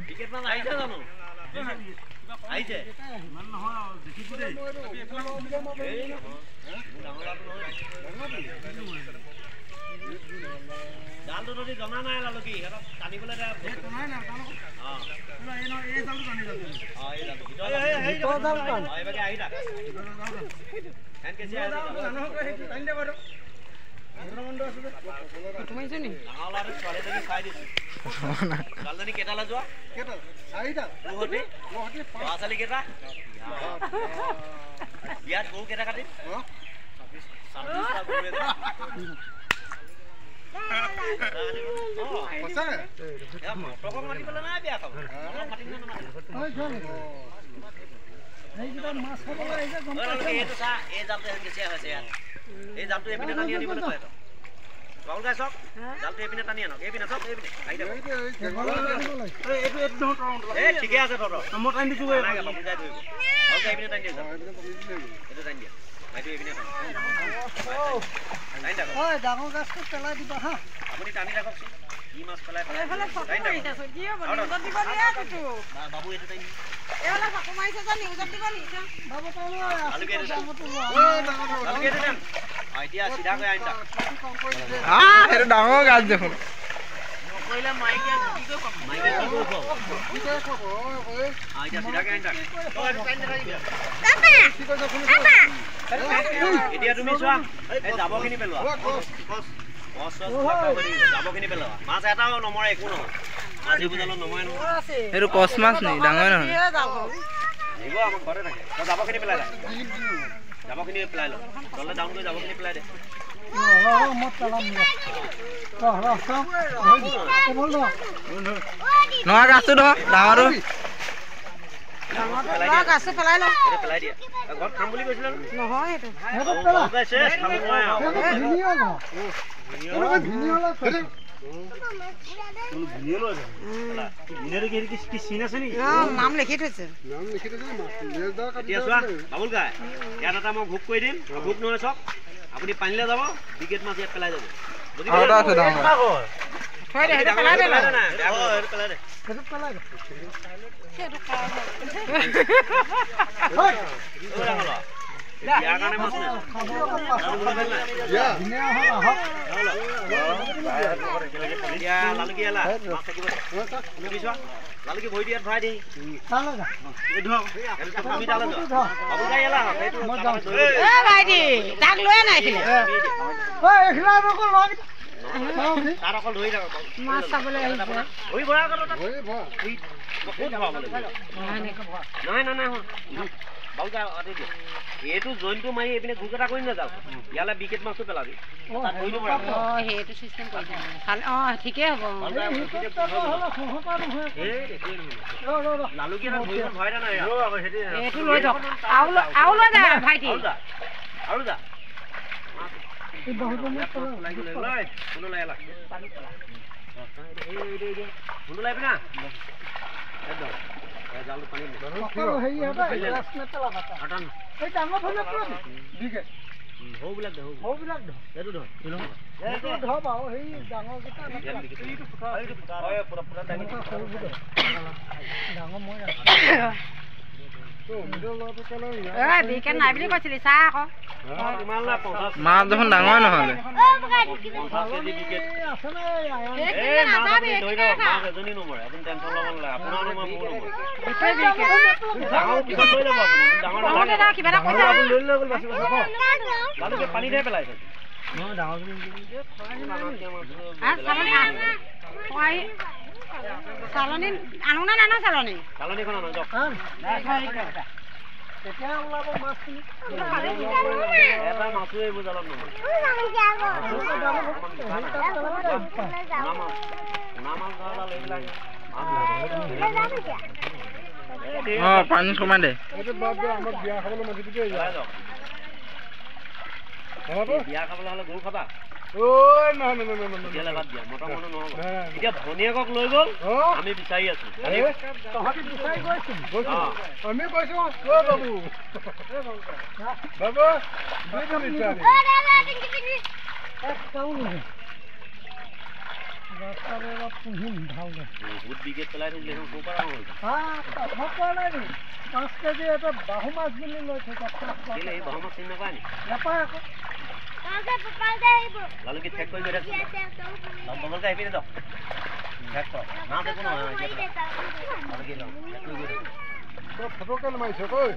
ticket মান আইছে জানো আইছে মান নহয় দেখিছো দে এই জালটো যদি জমা নাই লালো কি হেতা টানিবলে দে নাই না জানো এই জালটো টানি দাও এই জালটো এই জাল টান এবারে আইটা এন কেসি আইটা জানো টানি দে বাৰো মন্দ আছে তুমি জানি নালাৰে চলে দেখি খাই দিছ না জালদানি কেটালা যোৱা কেটা আইটা ওহটি পাছালি কেটা ইয়াত গো কেটা কাটি 26 টা গো পছা এ মটক মাটি পেলা নাই বিয়া খাব মাটি না ওই চল এই কিটা মাছ খাব আইছে গম পাইছ এটো সা এই জালটো কেছে আছে ইয়াত এই জালটো এপিনে টানি আনিবলৈ কয় তো বাউল গায় সব জালটো এপিনে টানি আনক এপিনে সব এপিনে আই দে এটো এ ঠিকে আছে তত মই টানি দিছো এই বুজাই ধৰিব বাউল গায় এপিনে টানি দিছ এটো টানি দিয়া মাইটো এপিনে টানি টানি দা ওই ডাঙৰ গাছটো পেলাই দিবা হা আপুনি টানি ৰাখক কি মাছ পেলাই এফালে ফটো মাৰিছ কি হ'ব নিউজত দিব দিয়া তুটো বাবু এটো টানি এওলা ফটো মাৰিছ যে নিউজত দিব নিছা বাবু কলো আলু কে দেন আলু কে দেন আইডিয়া সিধা কৈ আইন্দা এটো ডাঙৰ গাছ দেখোন কইলা মাইকে কি কই মাইকে কি কই ওই আইডিয়া সিধা কৈ আইন্দা তো এটো টানি দেখাই দিয়া বাবা কি কইছ শুনিছ এতিয়া তুমি চোৱা এই যাবখিনি পেলোৱা কস যাবখিনি পেলোৱা মাছ এটাও নমৰে একো নহয় আজি বুজালো নমৰে নহয় এটো কস মাছ নি ডাঙৰ নহয় নিব আমাৰ ঘৰে থাকে তো যাবখিনি পেলাই দে যাবখিনি পেলাই ল তলে ডাউন কৰি যাবখিনি পেলাই দে মত পেলাম নয়া গাছটো ধ ডাঙৰটো ডাঙৰ গাছটো পেলাই ল এটা পেলাই দিয়া ঘৰত খাম বুলি কৈছিল নহয় এটো এটা পেলা গাছে খাব নহয় ভিনিও ন ভিনিও লা ভিনিও ল ভিনিও কি সিন আছে নি নাম লিখি থৈছে এতিয়া চোৱা বাবুল গায় ইয়াত এটা মই ভোগ কৰি দিম ভোগ নহয় চব আপুনি পানীলে যাব বিকেট মাছ ইয়াত পেলাই যাব বুজি পালে আছে ডাঙৰ থৈ দে এটা পেলাই দে না এটা পেলাই দে এটা পেলাই দে সেইটো খাও হয় ওরা হলো ইয়া কানে মাছ না ইয়া দিনে হলো ইয়া লালকি এলা মাছ থাকিব তুমি চোৱা লালকি ভই দিয়াত ভাই দি চালা যা এ ধ এটা আমি ডালা যা বাবু গাই এলা এইটো এ ভাই দি তাক লয় নাই খিলে ও এখলা রক লয় তার অকল ধই রাখ মাছ চাবলে আহিছে ওই ভয়া করো তা ওই ভয়া বহুত ভয়া বলে নাই না না বাউকা আদি দে এটো জইনটো মাই এপিনে গুগটা কই না যাও ইয়ালা বিকেট মাছটো পেলাবি তা কইনো পড়া হেটো সিস্টেম কই দে খালি ঠিকে হবো লালু কি না ধইব ভয়টা নাই এটো লই যাও আউল যা ভাইটি আউল যা এই বহুত মত লাগি লই কোন লাইলা পানি পেলা এই কোন লাইবি না একদম জালু পানি নকৰো হেই হবে গ্লাস মে পেলা বাটা আটান এই ডাঙৰ ফলে পুৰা দিকে হো বিলাক দে এটো ধ এটো ধ বাও হেই ডাঙৰ গটা এইটো ফুটা হয় পুৰা ডাঙৰ ডাঙৰ মই তো মিডল লটো কলে এ বিকে নাই বুলি কৈছিলি চা আকৌ কিমান লা 50 মাছ দেখোন ডাঙৰ নহলে 50 কেজি বিকেট আছে না এ মাছ আপুনি ধৰি দাও মাছ এজনী নমৰে আপুনি টেনচন ল'ব নালাগে আপোনাৰ নমৰে মোৰ নমৰে এতে বিকেট ডাঙৰ কি লৈ যাব আপুনি ডাঙৰ ডাঙৰ কিবা এটা কৈছে আপুনি লৈ লৈ গল বাছি লালুকে পানী দে পেলাইছে ন ডাঙৰ কি সালনি আনো না না সালনি সালনি কোন আনো যাও কেতিয়া ওলাব মাছখিনি এটা মাছই বুজালাম নহয় পানী কমাই দে আমাক বিয়া খাবলৈ মাতি দিবি বিয়া খাবলৈ হলে গৰু খাবা ওই না না না না দিলা বাদ দিয়া মোটা মনো নহব এতিয়া ধনিয়াকক লৈ গল আমি বিচাৰি আছো তহতি বিচাৰি গৈছো আমি কৈছো ও বাবু বাবু দুই বিচাৰি একটাও নেই ৰাস্তাৰে অলপ পুহিম ভালকে বহুত বিকেট পেলাই থৈছিলে এখন ক'ৰ পৰা হ'ল কথা কোৱা নাই নি 5 কেজি এটা বাহু মাছ বুলি লৈ থকা কেলে এই বাহু মাছ চিনি নাপায় নি নাপায় আকৌ লালু কি ঠেক কৰি গৈ আছে বগলকে আহিবি দে ঠেক কৰ না দেখো নহয় লালু কি লওঁ ঠেক কৰি গৈ আছে ফটো কেলে মাৰিছ কৈ